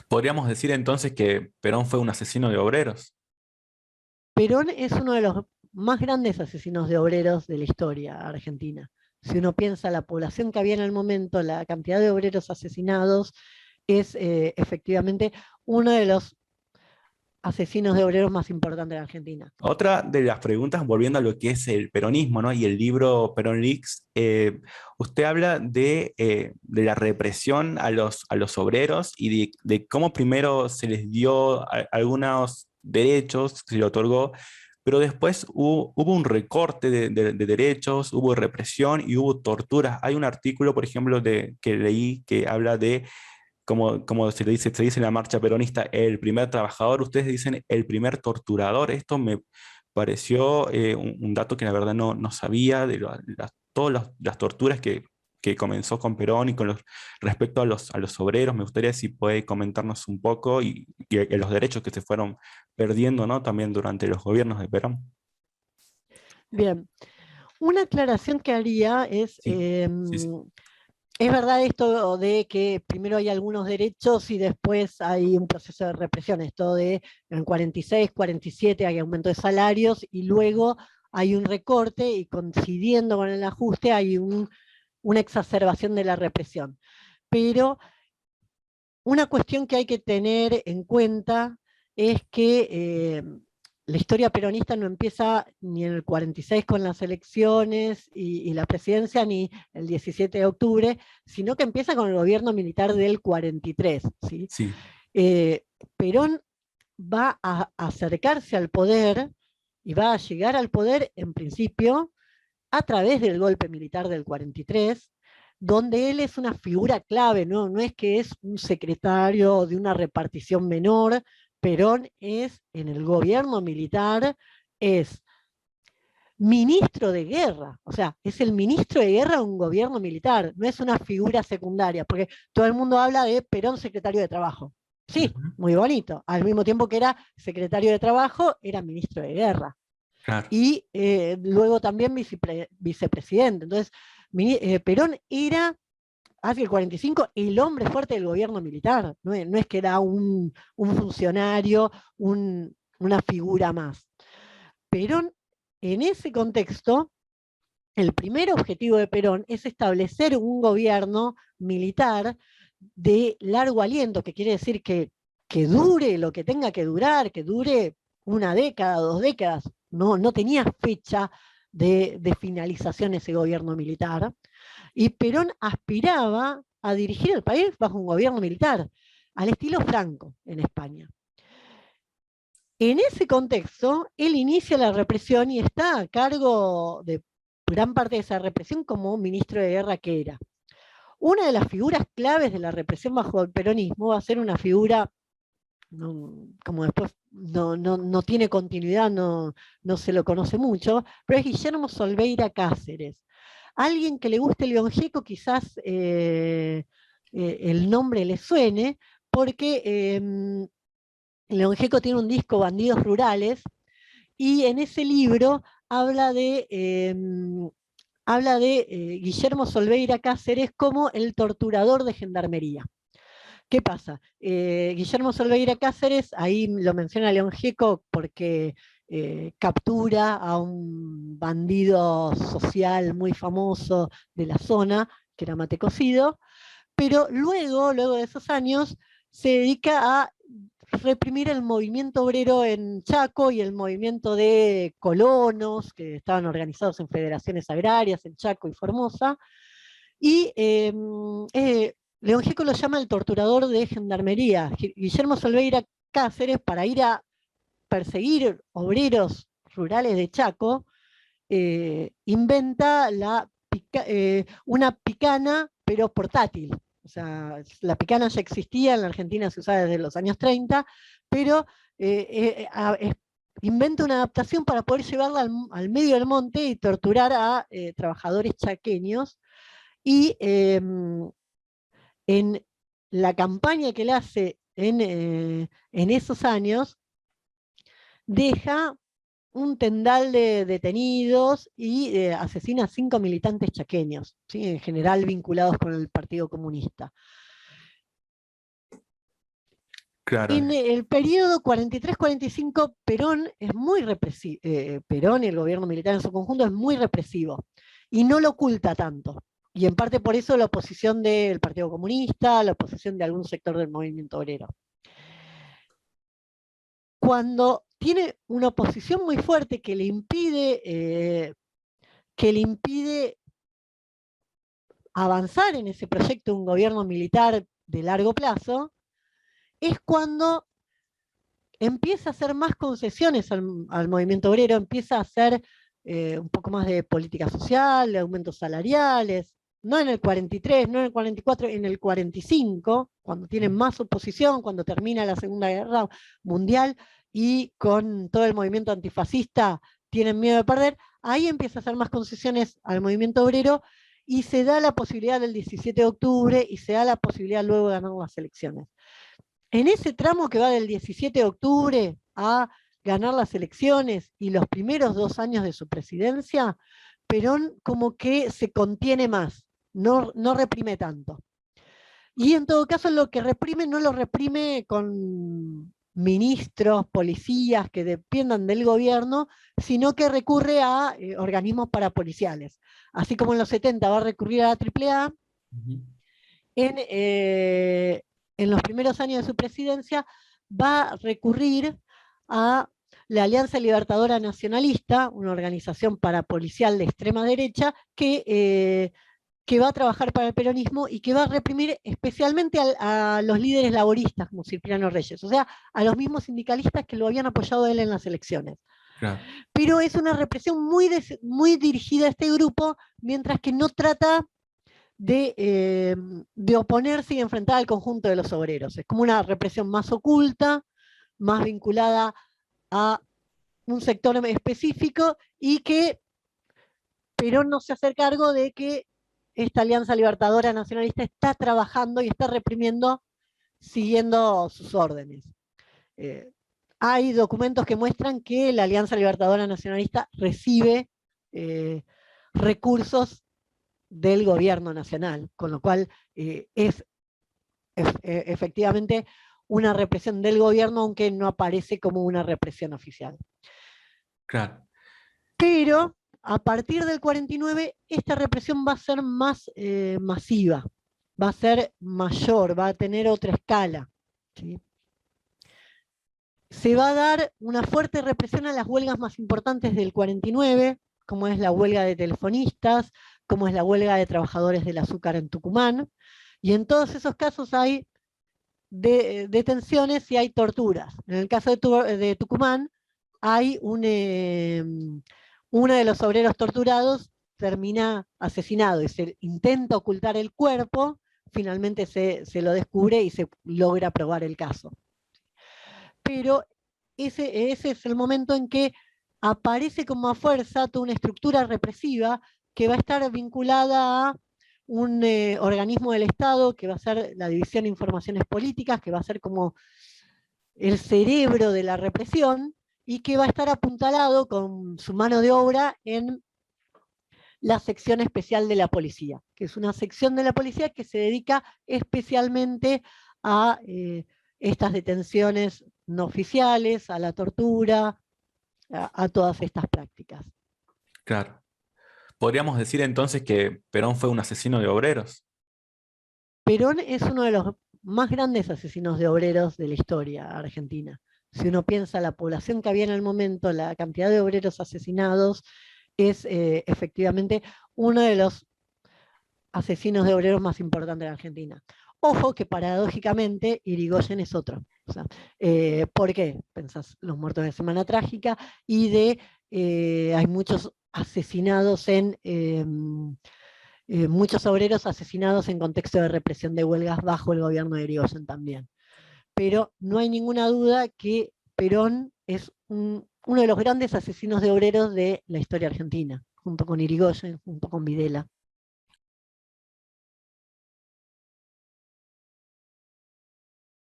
Podríamos decir entonces que Perón fue un asesino de obreros. Perón es uno de los más grandes asesinos de obreros de la historia argentina. Si uno piensa la población que había en el momento, la cantidad de obreros asesinados, es efectivamente uno de los asesinos de obreros más importantes de Argentina. Otra de las preguntas, volviendo a lo que es el peronismo, ¿no? Y el libro Perón Leaks, usted habla de la represión a los obreros y de cómo primero se les dio algunos derechos, se le otorgó, pero después hubo un recorte de derechos, hubo represión y hubo torturas. Hay un artículo, por ejemplo, que leí que habla de como se dice en la marcha peronista, el primer trabajador, ustedes dicen el primer torturador. Esto me pareció un dato que la verdad no sabía de todas las torturas que comenzó con Perón y con respecto a los obreros. Me gustaría si puede comentarnos un poco y los derechos que se fueron perdiendo, ¿no? También durante los gobiernos de Perón. Bien, una aclaración que haría Sí, sí, sí. es verdad esto de que primero hay algunos derechos y después hay un proceso de represión, esto de en 46, 47 hay aumento de salarios y luego hay un recorte y coincidiendo con el ajuste hay una exacerbación de la represión. Pero una cuestión que hay que tener en cuenta es que la historia peronista no empieza ni en el 46 con las elecciones y la presidencia, ni el 17 de octubre, sino que empieza con el gobierno militar del 43. ¿Sí? Sí. Eh, Perón va a acercarse al poder y va a llegar al poder en principio a través del golpe militar del 43, donde él es una figura clave, no es que es un secretario de una repartición menor. Perón es, en el gobierno militar, es ministro de guerra, o sea, es el ministro de guerra de un gobierno militar, no es una figura secundaria, porque todo el mundo habla de Perón secretario de Trabajo. Sí, Ujú. muy bonito. Al mismo tiempo que era secretario de Trabajo, era ministro de guerra Claro. y luego también vicepresidente. Entonces, Perón era, hacia el 45, el hombre fuerte del gobierno militar, no es que era un funcionario, una figura más. Perón, en ese contexto, el primer objetivo de Perón es establecer un gobierno militar de largo aliento, que quiere decir que dure lo que tenga que durar, que dure una década, 2 décadas. No tenía fecha de finalización ese gobierno militar. Y Perón aspiraba a dirigir el país bajo un gobierno militar, al estilo Franco en España. En ese contexto, él inicia la represión y está a cargo de gran parte de esa represión como ministro de guerra que era. Una de las figuras claves de la represión bajo el peronismo va a ser una figura, como después no tiene continuidad, no se lo conoce mucho, pero es Guillermo Solveira Cáceres. Alguien que le guste León Gieco, quizás el nombre le suene, porque León Gieco tiene un disco, Bandidos Rurales, y en ese libro habla de Guillermo Solveira Cáceres como el torturador de gendarmería. ¿Qué pasa? Guillermo Solveira Cáceres, ahí lo menciona León Gieco porque captura a un bandido social muy famoso de la zona, que era Mate Cocido, pero luego de esos años, se dedica a reprimir el movimiento obrero en Chaco y el movimiento de colonos que estaban organizados en federaciones agrarias en Chaco y Formosa. Y León Gieco lo llama el torturador de gendarmería. Guillermo Solveira Cáceres, para ir a perseguir obreros rurales de Chaco, inventa una picana, pero portátil. O sea, la picana ya existía, en la Argentina se usaba desde los años 30, pero inventa una adaptación para poder llevarla al medio del monte y torturar a trabajadores chaqueños. Y en la campaña que él hace en esos años, deja un tendal de detenidos y asesina a 5 militantes chaqueños, ¿sí? En general vinculados con el Partido Comunista. Claro, En el periodo 43-45, Perón es muy represivo, Perón y el gobierno militar en su conjunto es muy represivo, y no lo oculta tanto. Y en parte por eso la oposición del Partido Comunista, la oposición de algún sector del movimiento obrero. Cuando tiene una oposición muy fuerte que le impide avanzar en ese proyecto de un gobierno militar de largo plazo, es cuando empieza a hacer más concesiones al movimiento obrero, empieza a hacer un poco más de política social, de aumentos salariales, no en el 43, no en el 44, en el 45, cuando tienen más oposición, cuando termina la Segunda Guerra Mundial y con todo el movimiento antifascista tienen miedo de perder, ahí empieza a hacer más concesiones al movimiento obrero y se da la posibilidad del 17 de octubre y se da la posibilidad luego de ganar las elecciones. En ese tramo que va del 17 de octubre a ganar las elecciones y los primeros 2 años de su presidencia, Perón como que se contiene más, no reprime tanto. Y en todo caso lo que reprime no lo reprime con ministros, policías que dependan del gobierno, sino que recurre a organismos parapoliciales. Así como en los 70 va a recurrir a la AAA, ujú, en, en los primeros años de su presidencia va a recurrir a la Alianza Libertadora Nacionalista, una organización parapolicial de extrema derecha, que va a trabajar para el peronismo y que va a reprimir especialmente a los líderes laboristas, como Cipriano Reyes, o sea, a los mismos sindicalistas que lo habían apoyado a él en las elecciones. claro, Pero es una represión muy dirigida a este grupo, mientras que no trata de oponerse y enfrentar al conjunto de los obreros. Es como una represión más oculta, más vinculada a un sector específico y que Perón no se hace cargo de que esta Alianza Libertadora Nacionalista está trabajando y está reprimiendo siguiendo sus órdenes. Eh, Hay documentos que muestran que la Alianza Libertadora Nacionalista recibe eh, recursos del gobierno nacional, con lo cual efectivamente una represión del gobierno, aunque no aparece como una represión oficial. claro, Pero a partir del 49, esta represión va a ser más masiva, va a ser mayor, va a tener otra escala. ¿Sí? Se va a dar una fuerte represión a las huelgas más importantes del 49, como es la huelga de telefonistas, como es la huelga de trabajadores del azúcar en Tucumán, y en todos esos casos hay detenciones y hay torturas. En el caso de Tucumán, hay uno de los obreros torturados termina asesinado y se intenta ocultar el cuerpo, finalmente se lo descubre y se logra probar el caso. Pero ese es el momento en que aparece como a fuerza toda una estructura represiva que va a estar vinculada a un organismo del Estado, que va a ser la División de Informaciones Políticas, que va a ser como el cerebro de la represión, y que va a estar apuntalado con su mano de obra en la sección especial de la policía, que es una sección de la policía que se dedica especialmente a estas detenciones no oficiales, a la tortura, a todas estas prácticas. claro. Podríamos decir entonces que Perón fue un asesino de obreros. Perón es uno de los más grandes asesinos de obreros de la historia argentina. Si uno piensa la población que había en el momento, la cantidad de obreros asesinados, es efectivamente uno de los asesinos de obreros más importantes de la Argentina. Ojo que paradójicamente Irigoyen es otro. O sea, ¿por qué? Pensás los muertos de Semana Trágica y hay muchos asesinados muchos obreros asesinados en contexto de represión de huelgas bajo el gobierno de Irigoyen también. Pero no hay ninguna duda que Perón es uno de los grandes asesinos de obreros de la historia argentina, junto con Irigoyen, junto con Videla.